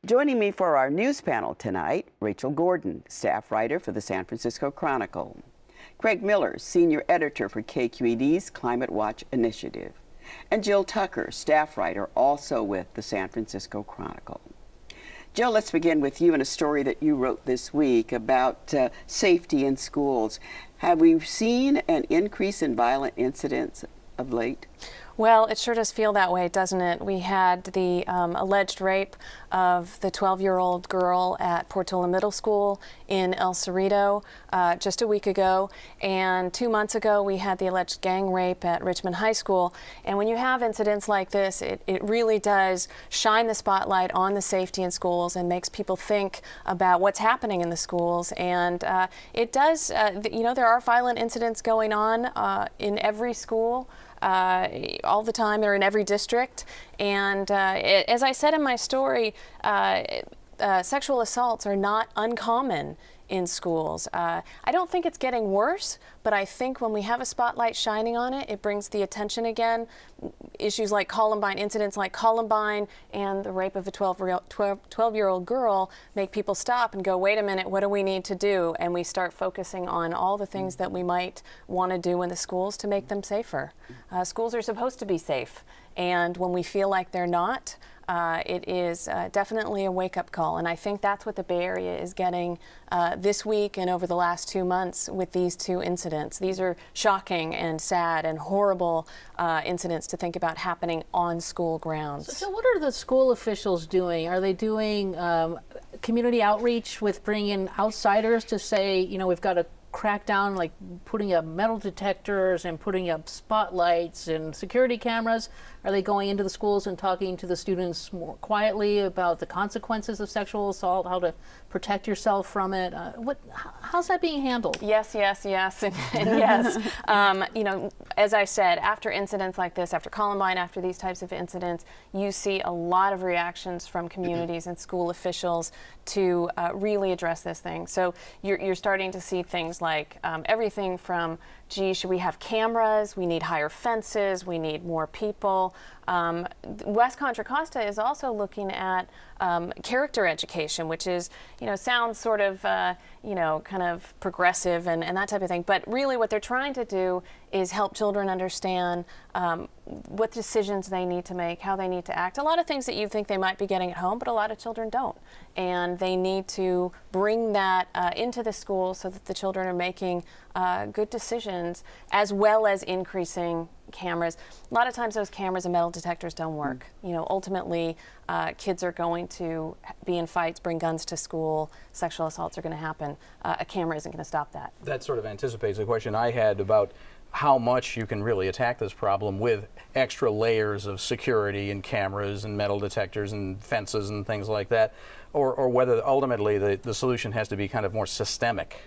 Joining me for our news panel tonight, Rachel Gordon, staff writer for the San Francisco Chronicle. Craig Miller, senior editor for KQED's Climate Watch Initiative. And Jill Tucker, staff writer also with the San Francisco Chronicle. Jill, let's begin with you in a story that you wrote this week about safety in schools. Have we seen an increase in violent incidents of late? Well, it sure does feel that way, doesn't it? We had the alleged rape of the 12-year-old girl at Portola Middle School in El Cerrito just a week ago. And 2 months ago, we had the alleged gang rape at Richmond High School. And when you have incidents like this, it really does shine the spotlight on the safety in schools and makes people think about what's happening in the schools. And it does, there are violent incidents going on in every school. All the time. They're in every district. And as I said in my story, sexual assaults are not uncommon in schools. I don't think it's getting worse, but I think when we have a spotlight shining on it, it brings the attention again. Issues like Columbine, incidents like Columbine and the rape of a 12-year-old girl make people stop and go, wait a minute, what do we need to do? And we start focusing on all the things that we might want to do in the schools to make them safer. Schools are supposed to be safe, and when we feel like they're not, it is definitely a wake-up call, and I think that's what the Bay Area is getting this week and over the last 2 months with these two incidents. These are shocking and sad and horrible incidents to think about happening on school grounds. So what are the school officials doing? Are they doing community outreach with bringing in outsiders to say, we've got to crack down, like putting up metal detectors and putting up spotlights and security cameras? Are they going into the schools and talking to the students more quietly about the consequences of sexual assault, how to protect yourself from it? How's that being handled? Yes, and yes. As I said, after incidents like this, after Columbine, after these types of incidents, you see a lot of reactions from communities and school officials to really address this thing. So you're starting to see things like everything from, gee, should we have cameras? We need higher fences. We need more people. West Contra Costa is also looking at character education, which is, sounds sort of, kind of progressive and that type of thing. But really what they're trying to do is help children understand what decisions they need to make, how they need to act. A lot of things that you think they might be getting at home, but a lot of children don't. And they need to bring that into the school so that the children are making good decisions, as well as increasing cameras. A lot of times those cameras and metal detectors don't work. Ultimately, kids are going to be in fights, bring guns to school, sexual assaults are going to happen. A camera isn't going to stop that. That sort of anticipates a question I had about how much you can really attack this problem with extra layers of security and cameras and metal detectors and fences and things like that, or whether ultimately the solution has to be kind of more systemic.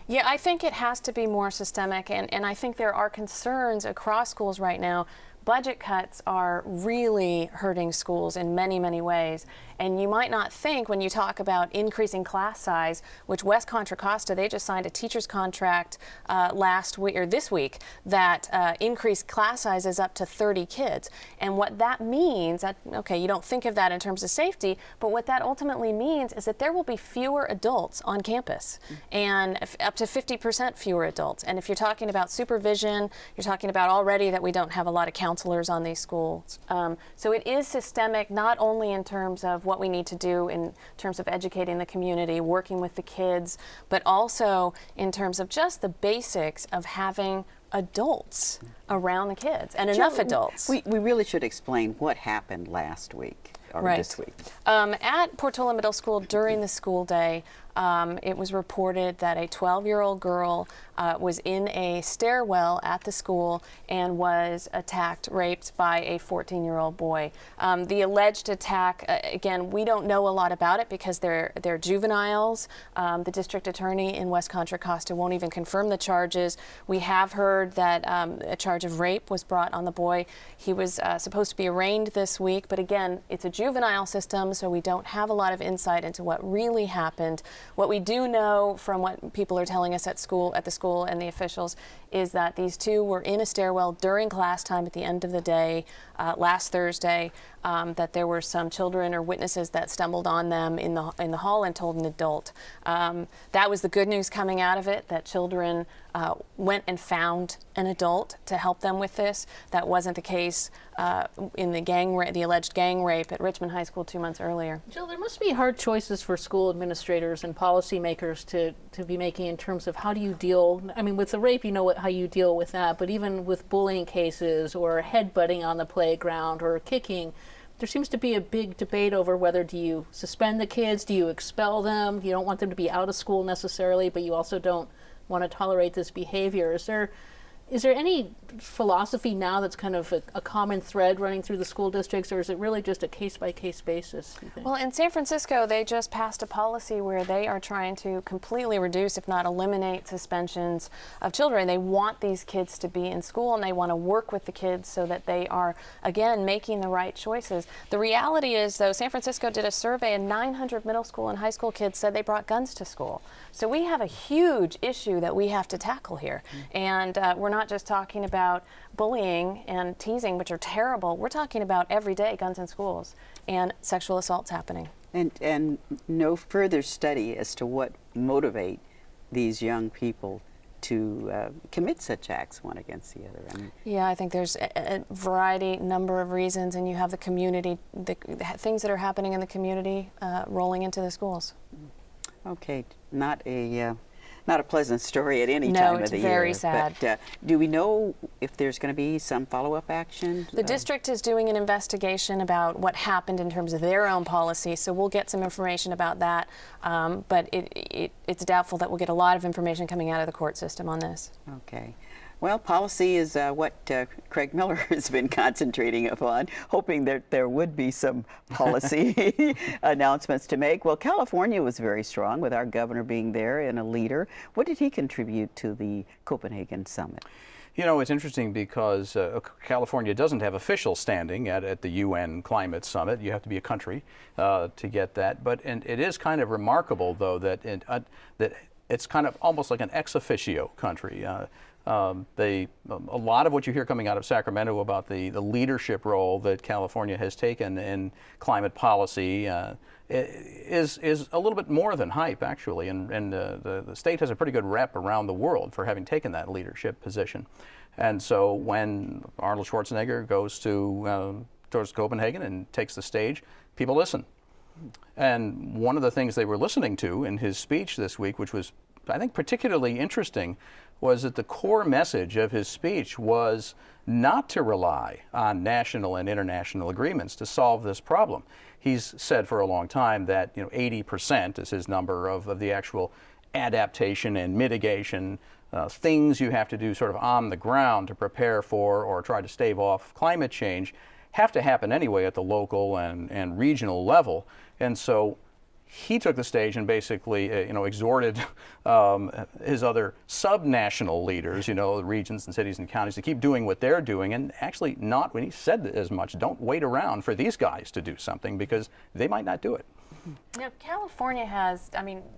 Yeah, I think it has to be more systemic, and I think there are concerns across schools right now. Budget cuts are really hurting schools in many, many ways. And you might not think when you talk about increasing class size, which West Contra Costa, they just signed a teacher's contract last week or this week that increased class sizes up to 30 kids. And what that means, okay, you don't think of that in terms of safety, but what that ultimately means is that there will be fewer adults on campus and up to 50% fewer adults. And if you're talking about supervision, you're talking about already that we don't have a lot of counselors on these schools. So it is systemic, not only in terms of what we need to do in terms of educating the community, working with the kids, but also in terms of just the basics of having adults around the kids and enough adults. We really should explain what happened last week or this week. At Portola Middle School during the school day, it was reported that a 12-year-old girl was in a stairwell at the school and was attacked, raped by a 14-year-old boy. The alleged attack, again, we don't know a lot about it because they're juveniles. The district attorney in West Contra Costa won't even confirm the charges. We have heard that a charge of rape was brought on the boy. He was supposed to be arraigned this week, but again, it's a juvenile system, so we don't have a lot of insight into what really happened. What we do know from what people are telling us at the school and the officials is that these two were in a stairwell during class time at the end of the day last Thursday. that there were some children or witnesses that stumbled on them in the hall and told an adult. That was the good news coming out of it, that children went and found an adult to help them with this. That wasn't the case in the alleged gang rape at Richmond High School 2 months earlier. Jill, there must be hard choices for school administrators and policymakers to be making in terms of how do you deal, I mean, with the rape, you know how you deal with that, but even with bullying cases or headbutting on the playground or kicking, there seems to be a big debate over whether do you suspend the kids, do you expel them, you don't want them to be out of school necessarily, but you also don't want to tolerate this behavior. Is there any philosophy now that's kind of a common thread running through the school districts, or is it really just a case-by-case basis, you think? Well, in San Francisco, they just passed a policy where they are trying to completely reduce, if not eliminate, suspensions of children. They want these kids to be in school, and they want to work with the kids so that they are, again, making the right choices. The reality is, though, San Francisco did a survey, and 900 middle school and high school kids said they brought guns to school. So we have a huge issue that we have to tackle here. And we're not just talking about bullying and teasing, which are terrible. We're talking about everyday guns in schools and sexual assaults happening. And no further study as to what motivate these young people to commit such acts one against the other. I mean, yeah, I think there's a variety, number of reasons, and you have the community, the things that are happening in the community rolling into the schools. Okay, not a pleasant story at any time of the year. No, it's very sad. But do we know if there's going to be some follow-up action? The district is doing an investigation about what happened in terms of their own policy, so we'll get some information about that. But it's doubtful that we'll get a lot of information coming out of the court system on this. Okay. Well, policy is what Craig Miller has been concentrating upon, hoping that there would be some policy announcements to make. Well, California was very strong with our governor being there and a leader. What did he contribute to the Copenhagen summit? You know, it's interesting because California doesn't have official standing at the UN Climate Summit. You have to be a country to get that. But it is kind of remarkable, though, that it's kind of almost like an ex officio country. A lot of what you hear coming out of Sacramento about the leadership role that California has taken in climate policy is a little bit more than hype, actually, and the state has a pretty good rep around the world for having taken that leadership position. And so when Arnold Schwarzenegger goes towards Copenhagen and takes the stage, people listen. And one of the things they were listening to in his speech this week, which was, I think, particularly interesting, was that the core message of his speech was not to rely on national and international agreements to solve this problem. He's said for a long time that 80% is his number of the actual adaptation and mitigation things you have to do sort of on the ground to prepare for or try to stave off climate change have to happen anyway at the local and regional level. And so he took the stage and basically, exhorted his other sub-national leaders, the regions and cities and counties, to keep doing what they're doing, and actually not, when he said as much, don't wait around for these guys to do something because they might not do it. Now, California has,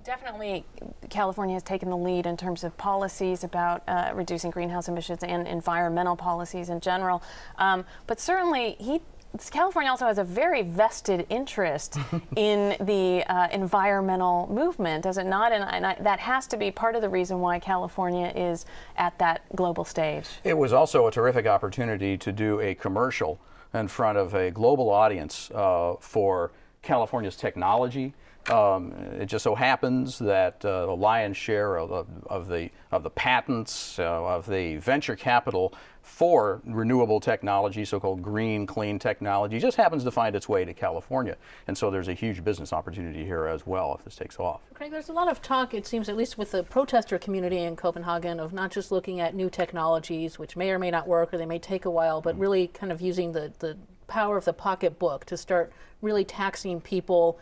definitely California has taken the lead in terms of policies about reducing greenhouse emissions and environmental policies in general. But certainly California also has a very vested interest in the environmental movement, does it not? And that has to be part of the reason why California is at that global stage. It was also a terrific opportunity to do a commercial in front of a global audience for California's technology. It just so happens that the lion's share of the patents, of the venture capital for renewable technology, so-called green, clean technology, just happens to find its way to California. And so there's a huge business opportunity here as well if this takes off. Craig, there's a lot of talk, it seems, at least with the protester community in Copenhagen, of not just looking at new technologies, which may or may not work or they may take a while, but really kind of using the power of the pocketbook to start really taxing people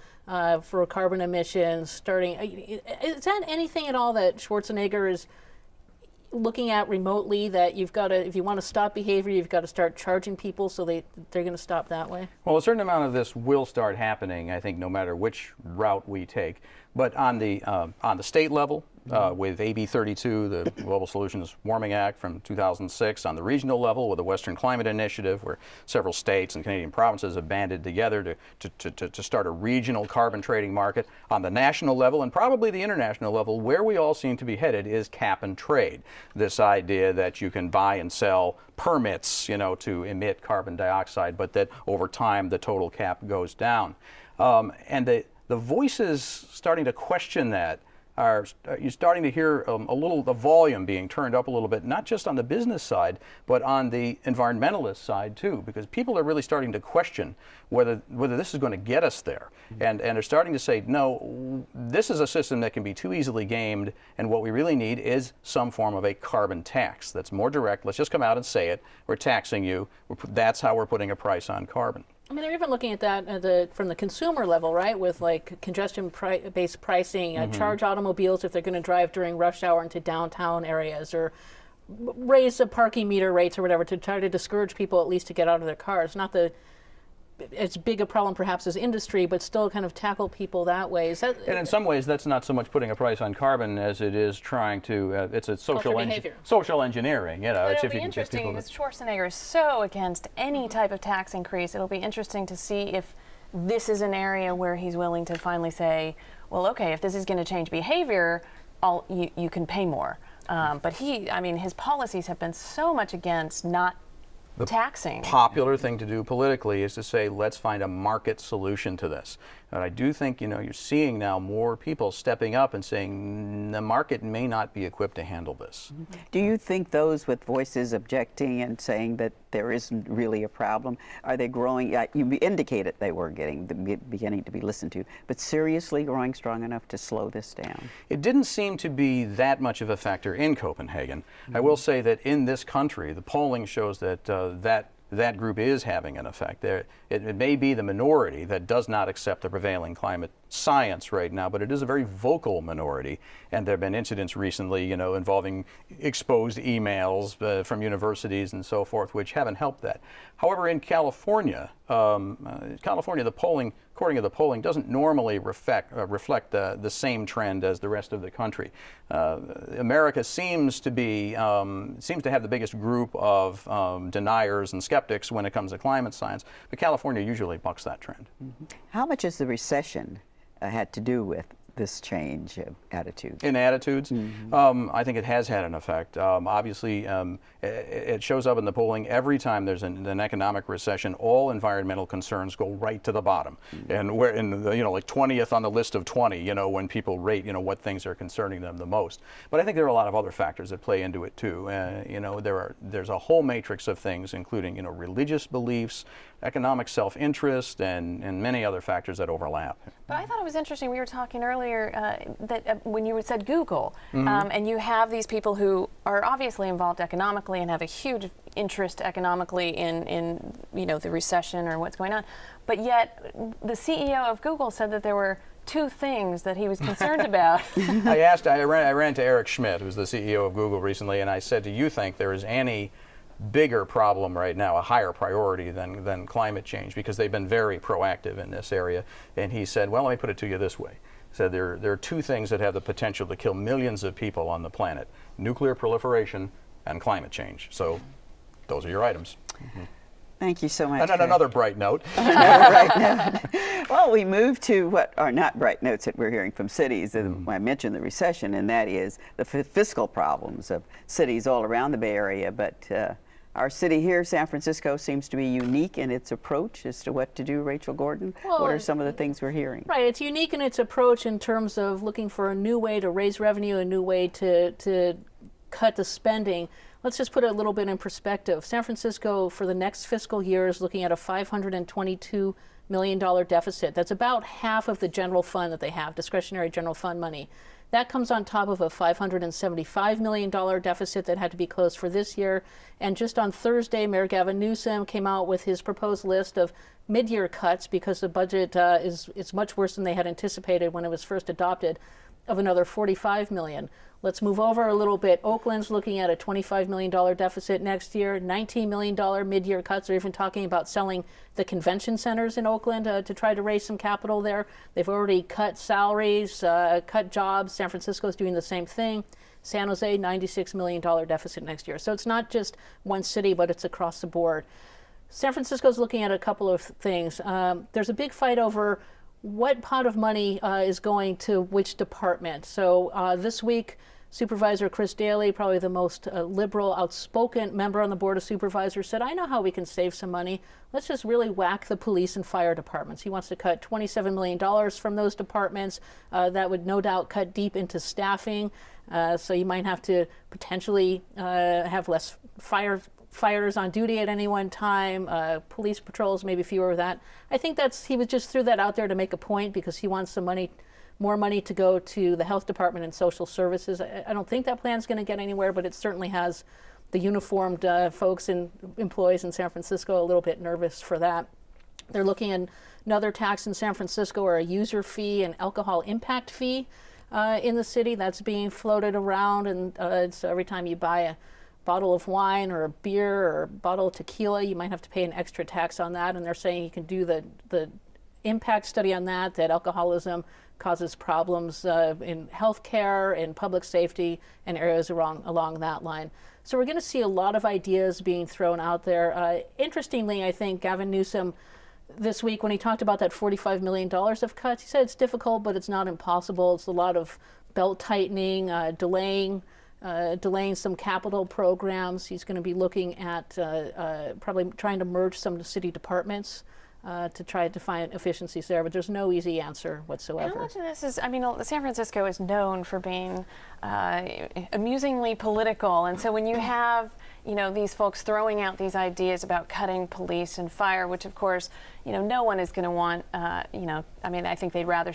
for carbon emissions. Is that anything at all that Schwarzenegger is looking at remotely, that you've got to, if you want to stop behavior, you've got to start charging people so they're going to stop that way? Well, a certain amount of this will start happening, I think, no matter which route we take. But on the state level, with AB 32, the Global Solutions Warming Act from 2006, on the regional level with the Western Climate Initiative, where several states and Canadian provinces have banded together to start a regional carbon trading market. On the national level and probably the international level, where we all seem to be headed is cap and trade. This idea that you can buy and sell permits, to emit carbon dioxide, but that over time the total cap goes down. And the voices starting to question that you're starting to hear the volume being turned up a little bit, not just on the business side, but on the environmentalist side too, because people are really starting to question whether this is going to get us there, and are starting to say, no, this is a system that can be too easily gamed, and what we really need is some form of a carbon tax that's more direct. Let's just come out and say it. We're taxing you. That's how we're putting a price on carbon. I mean, they're even looking at that from the consumer level, right? With like congestion-based pricing, charge automobiles if they're going to drive during rush hour into downtown areas, or raise the parking meter rates or whatever to try to discourage people at least to get out of their cars. Not as big a problem perhaps as industry, but still kind of tackle people that way. And in some ways, that's not so much putting a price on carbon as it is trying to, it's a social engineering, But it'll be interesting, because Schwarzenegger is so against any type of tax increase. It'll be interesting to see if this is an area where he's willing to finally say, well, okay, if this is going to change behavior, you can pay more. But his policies have been so much against not taxing. Popular thing to do politically is to say, let's find a market solution to this. And I do think, you're seeing now more people stepping up and saying the market may not be equipped to handle this. Do you think those with voices objecting and saying that there isn't really a problem, are they growing? You indicated they were beginning to be listened to, but seriously growing strong enough to slow this down? It didn't seem to be that much of a factor in Copenhagen. I will say that in this country, the polling shows that that group is having an effect. It may be the minority that does not accept the prevailing climate science right now, but it is a very vocal minority. And there have been incidents recently, involving exposed emails from universities and so forth, which haven't helped that. However, in California, the polling, according to the polling, doesn't normally reflect the same trend as the rest of the country. America seems to have the biggest group of deniers and skeptics when it comes to climate science, but California usually bucks that trend. How much has the recession had to do with this change of attitude? In attitudes? I think it has had an effect. Obviously, it shows up in the polling every time there's an economic recession. All environmental concerns go right to the bottom, and we're in like 20th on the list of 20. When people rate what things are concerning them the most. But I think there are a lot of other factors that play into it too. There's a whole matrix of things, including religious beliefs, economic self-interest, and many other factors that overlap. But I thought it was interesting. We were talking earlier that when you said Google, and you have these people who are obviously involved economically and have a huge interest economically in the recession or what's going on, but yet the CEO of Google said that there were two things that he was concerned about. I ran to Eric Schmidt, who's the CEO of Google, recently, and I said, do you think there is any bigger problem right now, a higher priority than climate change? Because they've been very proactive in this area. And he said, well, let me put it to you this way. He said there are two things that have the potential to kill millions of people on the planet: nuclear proliferation and climate change. So those are your items. Thank you so much. And on another bright note. Well, we move to what are not bright notes that we're hearing from cities. I mentioned the recession, and that is the fiscal problems of cities all around the Bay Area. But our city here, San Francisco, seems to be unique in its approach as to what to do. Rachel Gordon, what are some of the things we're hearing? Right, it's unique in its approach in terms of looking for a new way to raise revenue, a new way to cut the spending. Let's just put it a little bit in perspective. San Francisco, for the next fiscal year, is looking at a $522 million deficit. That's about half of the general fund that they have, discretionary general fund money. That comes on top of a $575 million deficit that had to be closed for this year. And just on Thursday, Mayor Gavin Newsom came out with his proposed list of mid-year cuts because the budget is much worse than they had anticipated when it was first adopted. of another $45 million. Let's move over a little bit. Oakland's looking at a $25 million deficit next year, $19 million mid-year cuts. They're even talking about selling the convention centers in Oakland to try to raise some capital there. They've already cut salaries, cut jobs. San Francisco's doing the same thing. San Jose, $96 million deficit next year. So it's not just one city, but it's across the board. San Francisco's looking at a couple of things. There's a big fight over what pot of money is going to which department. So this week, Supervisor Chris Daly, probably the most liberal, outspoken member on the Board of Supervisors, said, I know how we can save some money. Let's just really whack the police and fire departments. He wants to cut $27 million from those departments. That would no doubt cut deep into staffing. So you might have to potentially have less firefighters on duty at any one time, police patrols, maybe fewer of that. I think he was just threw that out there to make a point because he wants some money, more money to go to the health department and social services. I don't think that plan's going to get anywhere, but it certainly has the uniformed folks and employees in San Francisco a little bit nervous for that. They're looking at another tax in San Francisco, or a user fee, an alcohol impact fee in the city that's being floated around. And so every time you buy a bottle of wine or a beer or a bottle of tequila, you might have to pay an extra tax on that. And they're saying you can do the impact study on that alcoholism causes problems in healthcare, in public safety, and areas along that line. So we're going to see a lot of ideas being thrown out there. Interestingly, I think Gavin Newsom this week, when he talked about that $45 million of cuts, he said it's difficult, but it's not impossible. It's a lot of belt tightening, delaying some capital programs. He's going to be looking at probably trying to merge some city departments to try to find efficiencies there, but there's no easy answer whatsoever. How much of this is, San Francisco is known for being amusingly political, and so when you have, these folks throwing out these ideas about cutting police and fire, which of course, no one is going to want, I think they'd rather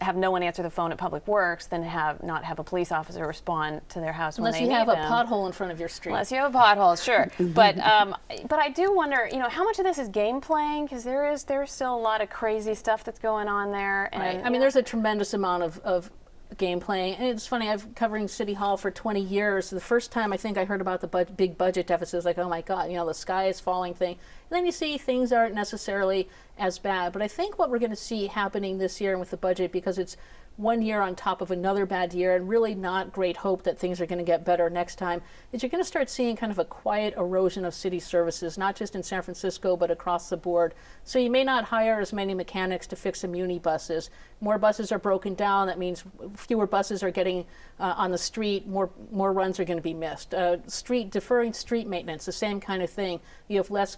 have no one answer the phone at Public Works than not have a police officer respond to their house when they need them. Unless you have a pothole in front of your street. Unless you have a pothole, sure. But I do wonder, how much of this is game playing? Because there's still a lot of crazy stuff that's going on there. And, right. There's a tremendous amount of game playing. And it's funny, I've been covering City Hall for 20 years. The first time I think I heard about the big budget deficit, was like, oh my God, the sky is falling thing. And then you see things aren't necessarily as bad. But I think what we're going to see happening this year with the budget, because it's one year on top of another bad year and really not great hope that things are going to get better next time, is you're going to start seeing kind of a quiet erosion of city services, not just in San Francisco, but across the board. So you may not hire as many mechanics to fix some muni buses. More buses are broken down. That means fewer buses are getting on the street. More runs are going to be missed. Deferring street maintenance, the same kind of thing. You have less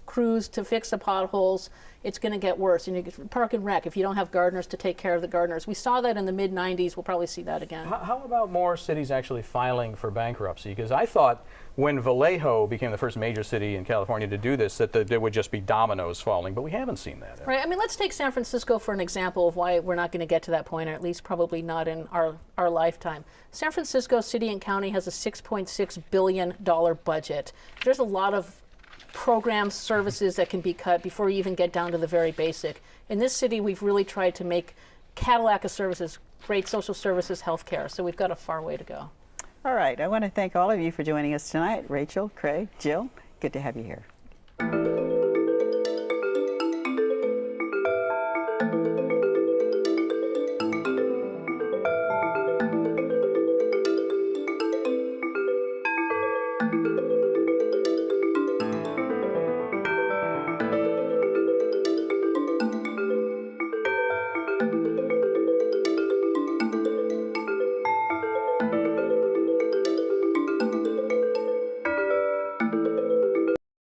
crews to fix the potholes. It's going to get worse. And you can park and wreck if you don't have gardeners to take care of the gardeners. We saw that in the mid-90s. We'll probably see that again. How about more cities actually filing for bankruptcy? Because I thought when Vallejo became the first major city in California to do this, that there would just be dominoes falling, but we haven't seen that. Right. Let's take San Francisco for an example of why we're not going to get to that point, or at least probably not in our lifetime. San Francisco City and County has a $6.6 billion budget. There's a lot of programs, services that can be cut before you even get down to the very basic. In this city, we've really tried to make Cadillac of services, great social services, healthcare. So we've got a far way to go. All right. I want to thank all of you for joining us tonight. Rachel, Craig, Jill, good to have you here.